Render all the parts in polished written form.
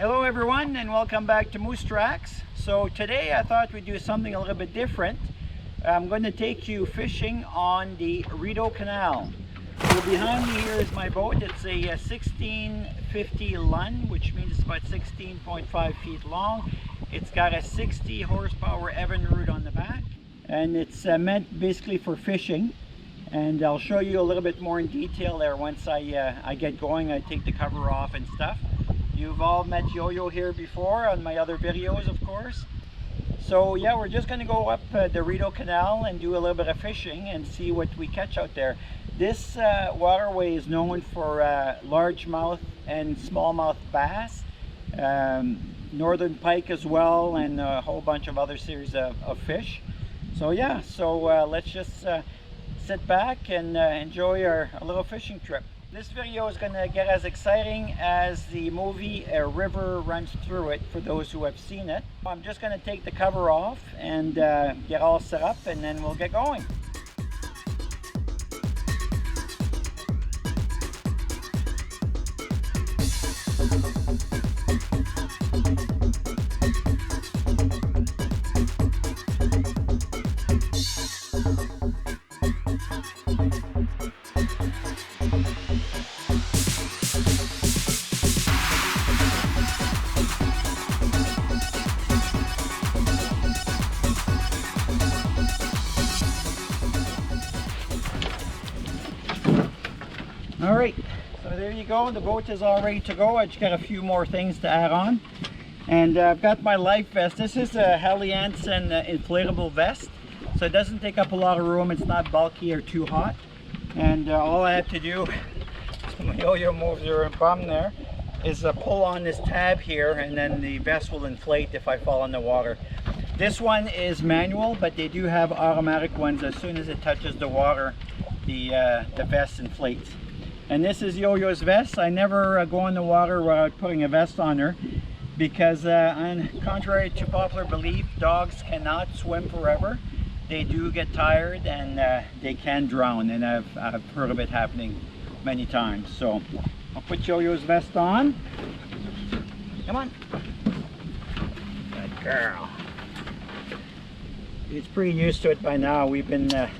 Hello everyone and welcome back to Moose Tracks. So today I thought we'd do something a little bit different. I'm going to take you fishing on the Rideau Canal. So behind me here is my boat. It's a 1650 Lund, which means it's about 16.5 feet long. It's got a 60 horsepower Evinrude on the back, and it's meant basically for fishing. And I'll show you a little bit more in detail there once I get going. I take the cover off and stuff. You've all met Yo-Yo here before on my other videos, of course. So yeah, we're just going to go up the Rideau Canal and do a little bit of fishing and see what we catch out there. This waterway is known for largemouth and smallmouth bass, northern pike as well, and a whole bunch of other series of fish. So yeah, so let's just sit back and enjoy our little fishing trip. This video is going to get as exciting as the movie A River Runs Through It, for those who have seen it. I'm just going to take the cover off and get all set up, and then we'll get going. Alright, so there you go, the boat is all ready to go. I just got a few more things to add on. And I've got my life vest. This is a Helly Hansen inflatable vest, so it doesn't take up a lot of room. It's not bulky or too hot. And all I have to do, so my Yo-Yo moves her bum there, is pull on this tab here, and then the vest will inflate if I fall in the water. This one is manual, but they do have automatic ones. As soon as it touches the water, the vest inflates. And this is Yo-Yo's vest. I never go in the water without putting a vest on her, because contrary to popular belief, dogs cannot swim forever. They do get tired and they can drown, and I've heard of it happening many times. So I'll put Yo-Yo's vest on. Come on. Good girl. She's pretty used to it by now. We've been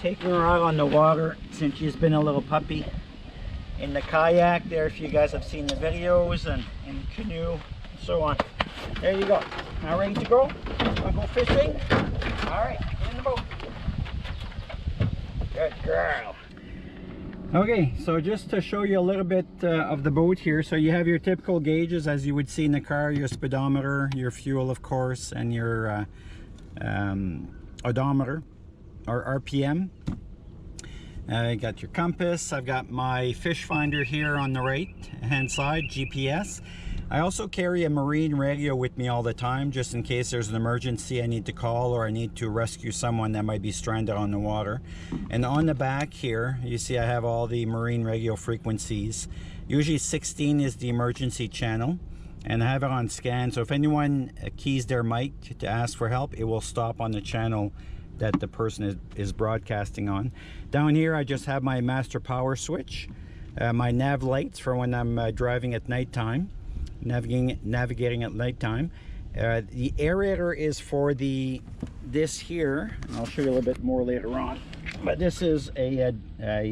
taking her out on the water since she's been a little puppy. In the kayak there, if you guys have seen the videos, and in the canoe and so on. There you go. Now ready to go? Wanna go fishing? Alright, get in the boat. Good girl. Okay, so just to show you a little bit of the boat here. So you have your typical gauges as you would see in the car, your speedometer, your fuel of course, and your odometer or RPM. I got your compass. I've got my fish finder here on the right hand side, GPS. I also carry a marine radio with me all the time, just in case there's an emergency I need to call, or I need to rescue someone that might be stranded on the water. And on the back here, you see I have all the marine radio frequencies. Usually 16 is the emergency channel, and I have it on scan, so if anyone keys their mic to ask for help, it will stop on the channel that the person is broadcasting on. Down here I just have my master power switch, my nav lights for when I'm driving at nighttime, navigating at nighttime. The aerator is for this here, and I'll show you a little bit more later on, but this is a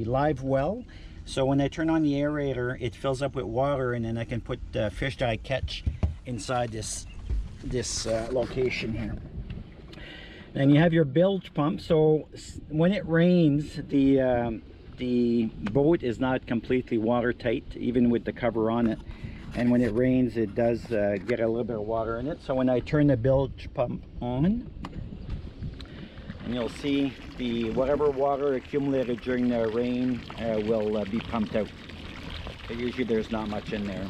live well, so when I turn on the aerator it fills up with water, and then I can put fish that I catch inside this location here. Then you have your bilge pump. So when it rains, the boat is not completely watertight, even with the cover on it. And when it rains, it does get a little bit of water in it. So when I turn the bilge pump on, and you'll see whatever water accumulated during the rain will be pumped out. But usually there's not much in there.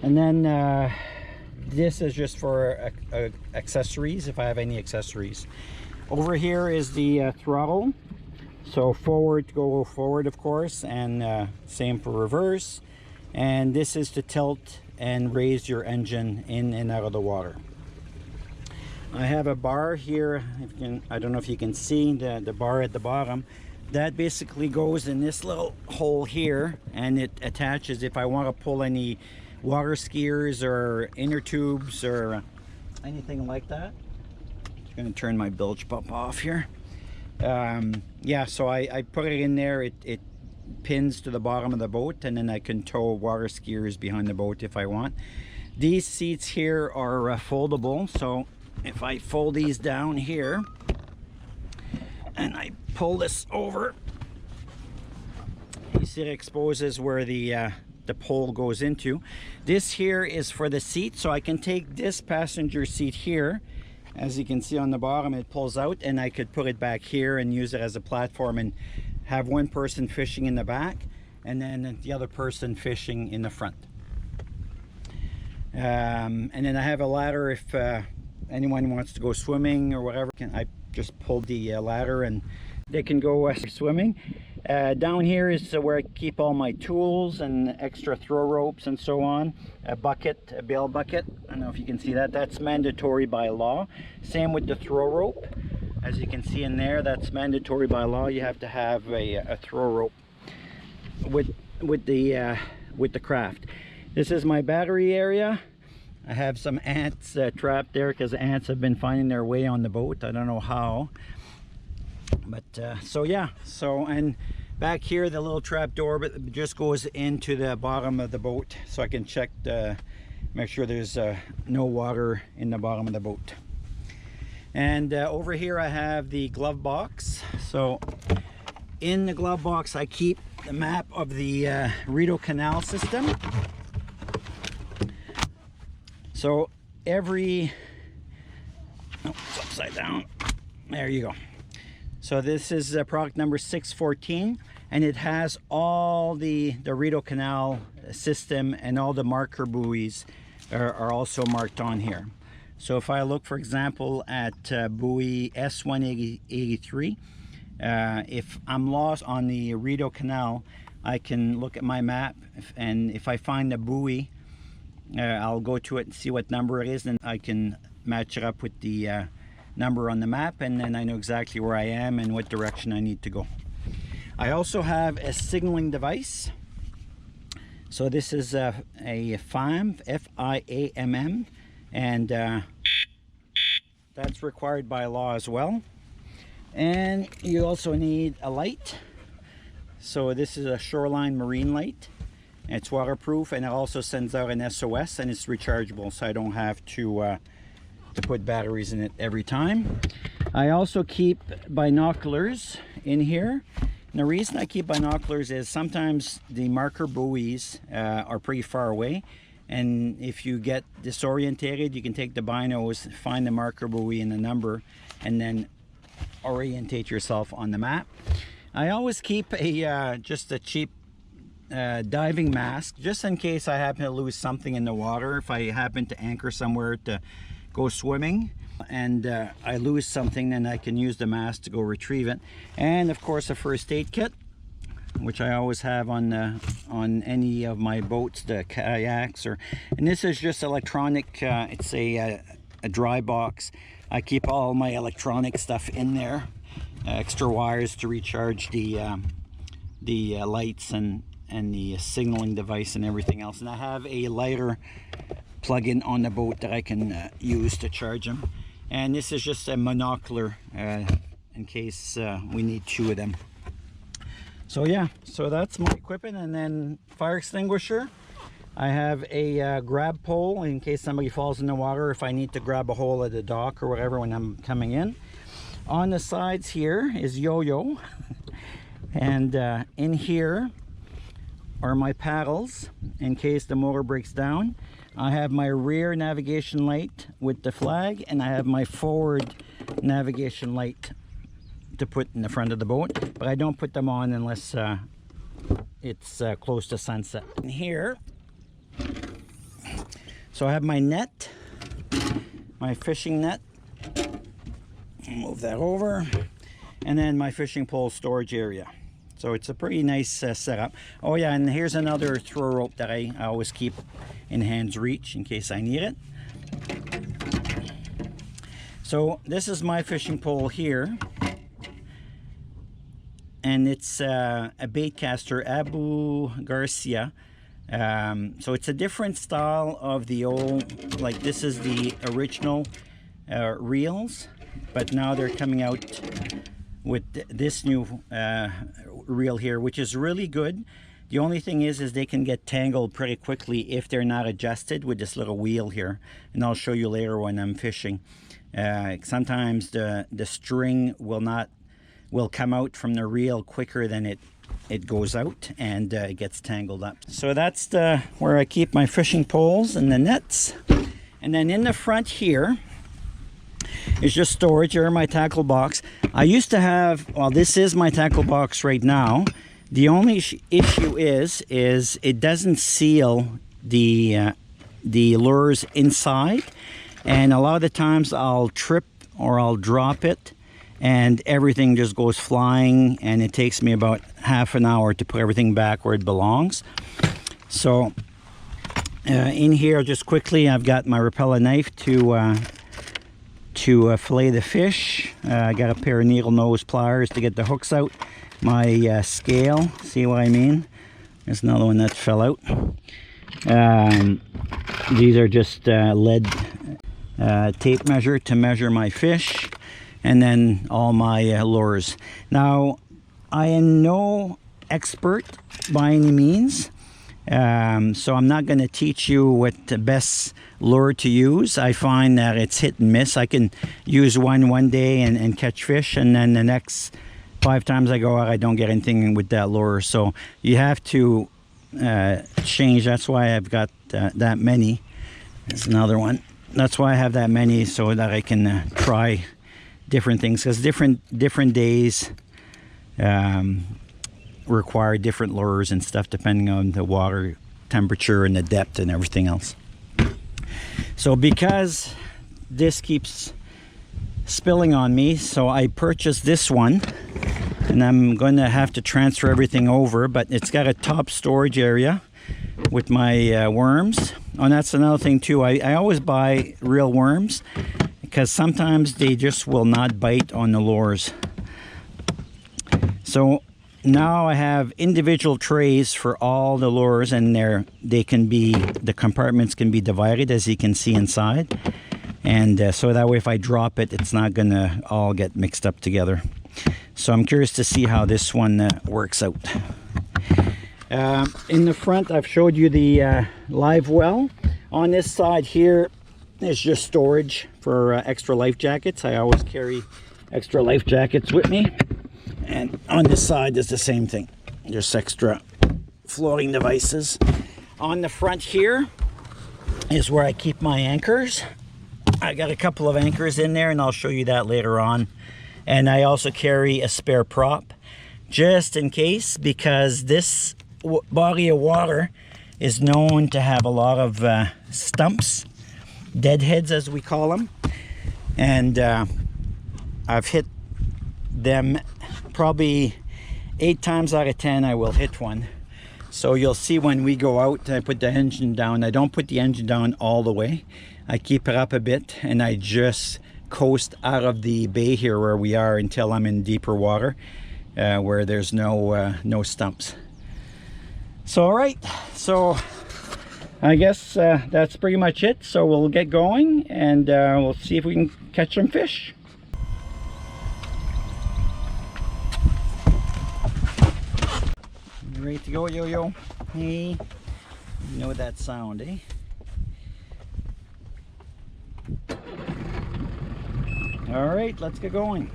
And then this is just for accessories, if I have any accessories. Over here is the throttle. So forward, go forward of course, and same for reverse. And this is to tilt and raise your engine in and out of the water. I have a bar here. I don't know if you can see the bar at the bottom. That basically goes in this little hole here, and it attaches if I want to pull any water skiers or inner tubes or anything like that. Just gonna turn my bilge pump off here. Yeah, so I put it in there. It pins to the bottom of the boat, and then I can tow water skiers behind the boat if I want. These seats here are foldable, so if I fold these down here and I pull this over, you see it exposes where the pole goes into. This here is for the seat, so I can take this passenger seat here. As you can see on the bottom, it pulls out, and I could put it back here and use it as a platform and have one person fishing in the back and then the other person fishing in the front. And then I have a ladder if anyone wants to go swimming or whatever. I just pull the ladder and they can go swimming. Down here is where I keep all my tools and extra throw ropes and so on. A bucket, a bail bucket. I don't know if you can see that. That's mandatory by law. Same with the throw rope. As you can see in there, that's mandatory by law. You have to have a throw rope with the craft. This is my battery area. I have some ants trapped there because ants have been finding their way on the boat. I don't know how, but so yeah. So, and back here, the little trap door just goes into the bottom of the boat, so I can check make sure there's no water in the bottom of the boat. And over here I have the glove box. So in the glove box I keep the map of the Rideau Canal system. So every, oh, it's upside down. There you go. So this is product number 614, and it has all the Rideau Canal system, and all the marker buoys are also marked on here. So if I look, for example, at buoy S183, if I'm lost on the Rideau Canal, I can look at my map, and if I find a buoy, I'll go to it and see what number it is, and I can match it up with the number on the map, and then I know exactly where I am and what direction I need to go. I also have a signaling device. So this is a FIAM, F-I-A-M-M, and that's required by law as well. And you also need a light. So this is a shoreline marine light. It's waterproof, and it also sends out an SOS, and it's rechargeable, so I don't have to put batteries in it every time. I also keep binoculars in here. And the reason I keep binoculars is sometimes the marker buoys are pretty far away, and if you get disorientated, you can take the binos, find the marker buoy and the number, and then orientate yourself on the map. I always keep a just a cheap diving mask, just in case I happen to lose something in the water. If I happen to anchor somewhere to go swimming and I lose something, then I can use the mask to go retrieve it. And of course a first aid kit, which I always have on any of my boats, the kayaks, and this is just electronic. It's a dry box. I keep all my electronic stuff in there, extra wires to recharge the lights and the signaling device and everything else. And I have a lighter plug-in on the boat that I can use to charge them. And this is just a monocular in case we need 2 of them. So yeah, so that's my equipment. And then fire extinguisher. I have a grab pole in case somebody falls in the water, if I need to grab a hole at the dock or whatever when I'm coming in. On the sides here is yo-yo. And in here are my paddles in case the motor breaks down. I have my rear navigation light with the flag, and I have my forward navigation light to put in the front of the boat, but I don't put them on unless it's close to sunset. In here, so I have my net, my fishing net, move that over, and then my fishing pole storage area. So it's a pretty nice setup. Oh yeah, and here's another throw rope that I always keep in hand's reach in case I need it. So this is my fishing pole here, and it's a bait caster, Abu Garcia So it's a different style of the old, like this is the original reels, but now they're coming out with this new reel here, which is really good. The only thing is they can get tangled pretty quickly if they're not adjusted with this little wheel here, and I'll show you later when I'm fishing. Sometimes the string will come out from the reel quicker than it goes out, and it gets tangled up. So that's where I keep my fishing poles and the nets. And then in the front here is just storage. Here, my tackle box. I used to have, well, this is my tackle box right now. The only issue is it doesn't seal the lures inside, and a lot of the times I'll trip or I'll drop it and everything just goes flying, and it takes me about half an hour to put everything back where it belongs. So in here, just quickly, I've got my Rapala knife to fillet the fish. I got a pair of needle nose pliers to get the hooks out. My scale, see what I mean? There's another one that fell out. These are just lead tape measure to measure my fish, and then all my lures. Now, I am no expert by any means, so I'm not going to teach you what the best lure to use. I find that it's hit and miss. I can use one day and catch fish, and then the next 5 times I go out, I don't get anything with that lure. So you have to change. That's why I've got that many. There's another one. That's why I have that many, so that I can try different things, because different days require different lures and stuff depending on the water temperature and the depth and everything else. So because this keeps spilling on me, so I purchased this one, and I'm going to have to transfer everything over, but it's got a top storage area with my worms. Oh, and that's another thing too. I always buy real worms, because sometimes they just will not bite on the lures. So now I have individual trays for all the lures, and the compartments can be divided, as you can see inside. And so that way, if I drop it, it's not gonna all get mixed up together. So I'm curious to see how this one works out. In the front, I've showed you the live well. On this side here is just storage for extra life jackets. I always carry extra life jackets with me. And on this side is the same thing, just extra floating devices. On the front here is where I keep my anchors. I got a couple of anchors in there, and I'll show you that later on. And I also carry a spare prop just in case, because this body of water is known to have a lot of stumps, deadheads as we call them. And I've hit them probably 8 times out of 10. I will hit one. So you'll see when we go out, I put the engine down. I don't put the engine down all the way. I keep it up a bit, and I just coast out of the bay here where we are until I'm in deeper water, where there's no stumps. So all right, so I guess that's pretty much it. So we'll get going, and we'll see if we can catch some fish. You ready to go, Yo-Yo? Hey, you know that sound, eh? All right, let's get going.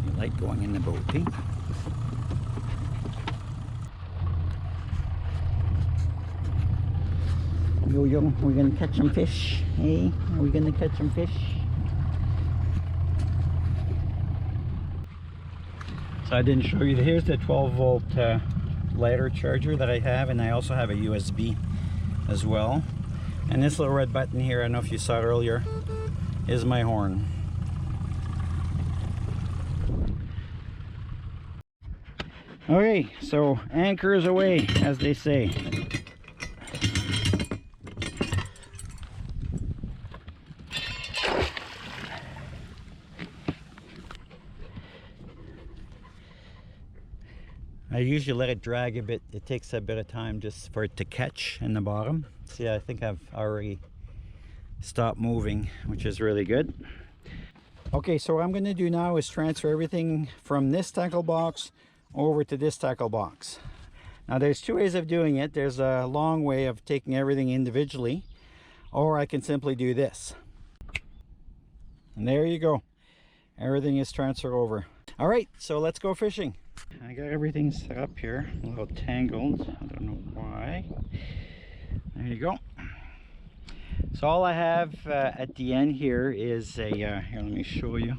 You like going in the boat, eh? Yo-Yo, we're gonna catch some fish, eh? Are we gonna catch some fish? So I didn't show you, here's the 12-volt ladder charger that I have, and I also have a USB as well. And this little red button here, I don't know if you saw it earlier, is my horn. Okay, so anchors away, as they say. I usually let it drag a bit. It takes a bit of time just for it to catch in the bottom. See, I think I've already stopped moving, which is really good. Okay, so what I'm going to do now is transfer everything from this tackle box over to this tackle box. Now there's two ways of doing it. There's a long way of taking everything individually, or I can simply do this. And there you go. Everything is transferred over. All right, so let's go fishing. I got everything set up here, a little tangled. I don't know why. There you go. So all I have at the end here is a, here, let me show you.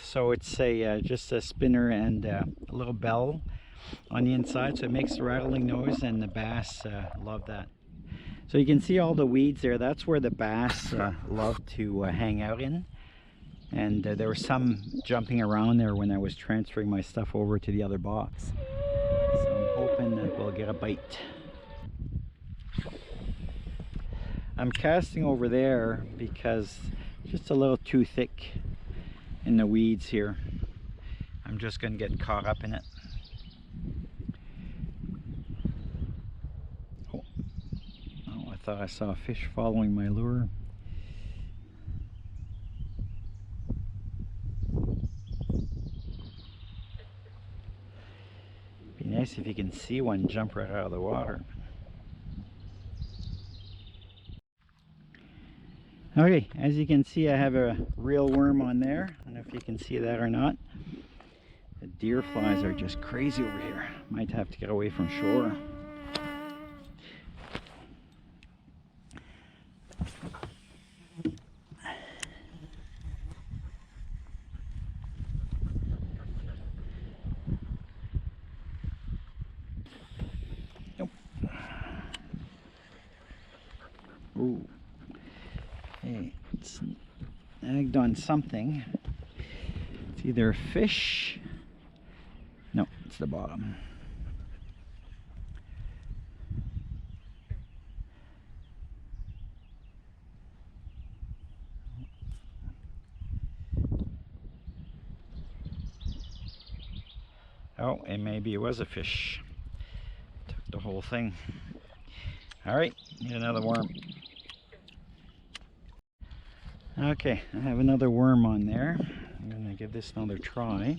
So it's a just a spinner and a little bell on the inside, so it makes the rattling noise, and the bass love that. So you can see all the weeds there. That's where the bass love to hang out in. And there was some jumping around there when I was transferring my stuff over to the other box. So I'm hoping that we'll get a bite. I'm casting over there because it's just a little too thick in the weeds here. I'm just going to get caught up in it. Oh, I thought I saw a fish following my lure. Be nice if you can see one jump right out of the water. Okay, as you can see, I have a real worm on there. I don't know if you can see that or not. The deer flies are just crazy over here. Might have to get away from shore. Nope. Ooh. Hey, it's snagged on something. It's either a fish. No, it's the bottom. Oh, and maybe it was a fish. Took the whole thing. All right, need another worm. Okay, I have another worm on there. I'm gonna give this another try.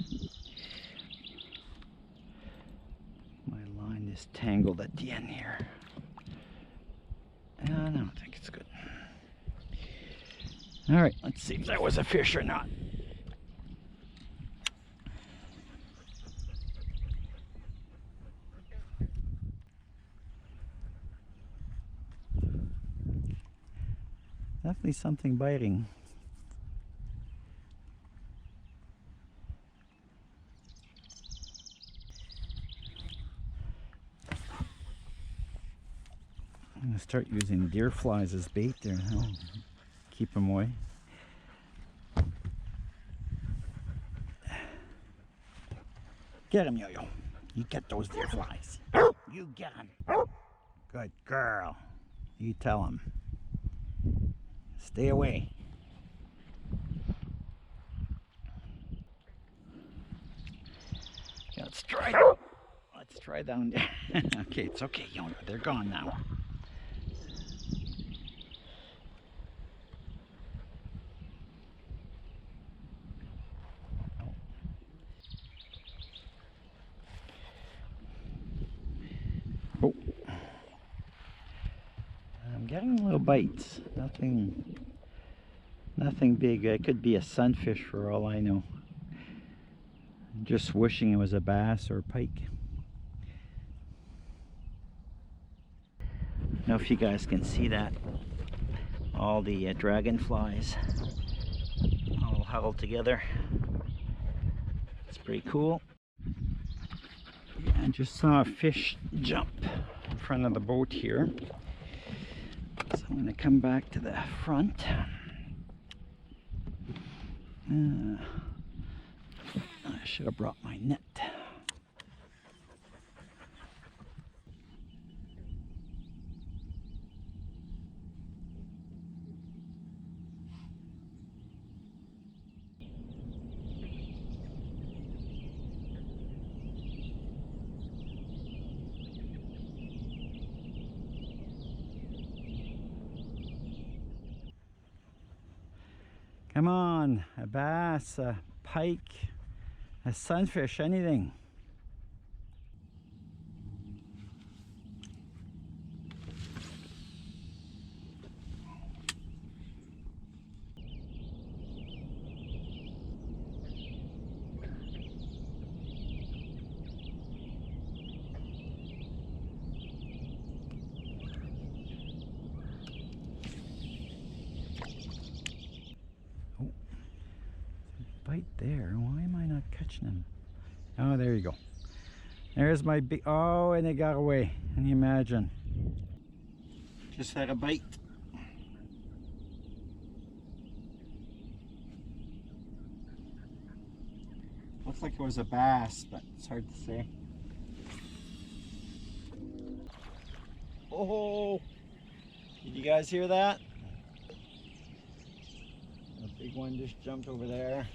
My line is tangled at the end here. I don't think it's good. All right, let's see if that was a fish or not. Definitely something biting. I'm going to start using deer flies as bait there. That'll keep them away. Get him, Yo-Yo. You get those deer flies. You get him. Good girl. You tell him. Stay away. Okay, let's try down there. Okay, it's okay, Yona. They're gone now. Oh. I'm getting little bites. Nothing big. It could be a sunfish for all I know. I'm just wishing it was a bass or a pike. I don't know if you guys can see that. All the dragonflies all huddled together. It's pretty cool. Yeah, I just saw a fish jump in front of the boat here. So I'm going to come back to the front. I should have brought my net. Come on, a bass, a pike, a sunfish, anything. Bite there. Why am I not catching him? Oh, there you go. There's my big. Oh, and it got away. Can you imagine? Just had a bite. Looks like it was a bass, but it's hard to say. Oh! Did you guys hear that? A big one just jumped over there.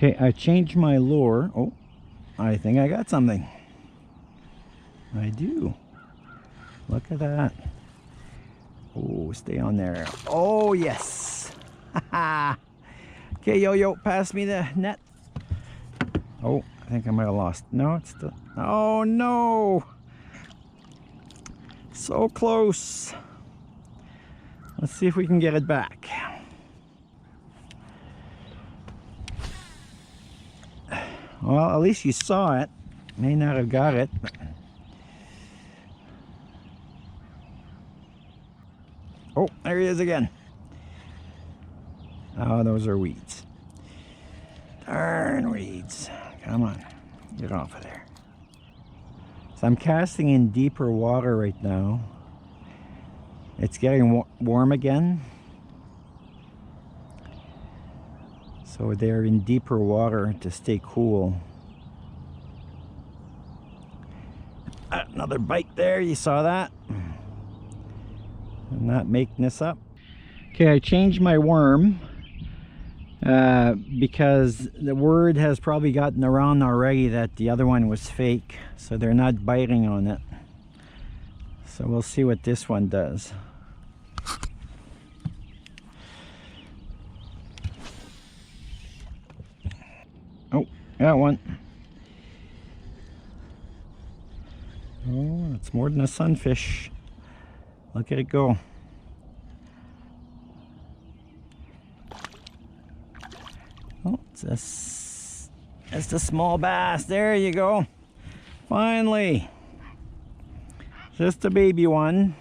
Okay, I changed my lure. Oh, I think I got something. I do. Look at that. Oh, stay on there. Oh, yes. Okay, Yo-Yo, pass me the net. Oh, I think I might have lost. No, it's still. Oh, no. So close. Let's see if we can get it back. Well, at least you saw it. May not have got it. But... oh, there he is again. Oh, those are weeds. Darn weeds. Come on, get off of there. So I'm casting in deeper water right now. It's getting warm again. So they're in deeper water to stay cool. Another bite there, you saw that? I'm not making this up. Okay, I changed my worm because the word has probably gotten around already that the other one was fake, so they're not biting on it. So we'll see what this one does. Oh, got one. Oh, it's more than a sunfish. Look at it go. Oh, it's a small bass. There you go. Finally. Just a baby one.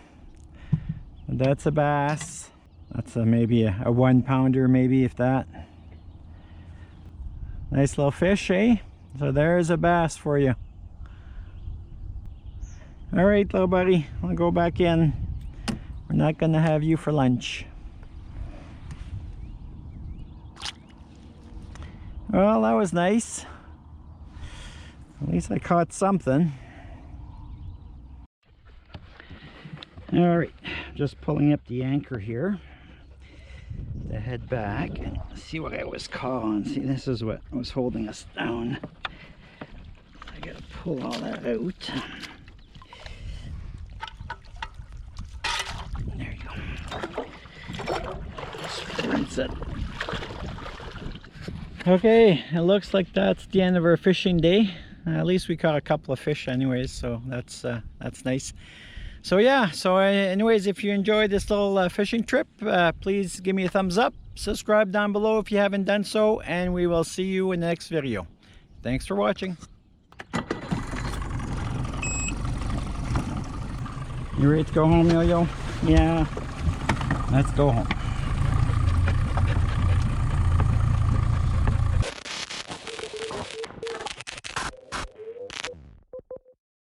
That's a bass. That's maybe a 1 pounder, maybe, if that. Nice little fish, eh? So there's a bass for you. All right, little buddy, I'll go back in. We're not gonna have you for lunch. Well, that was nice. At least I caught something. All right, just pulling up the anchor here to head back and see what I was caught on. See, this is what was holding us down. I gotta pull all that out. There you go. Just rinse it. Okay, it looks like that's the end of our fishing day. At least we caught a couple of fish anyways, so that's nice. So yeah, so anyways, if you enjoyed this little fishing trip, please give me a thumbs up, subscribe down below if you haven't done so, and we will see you in the next video. Thanks for watching. You ready to go home, Yo-Yo? Yeah, let's go home.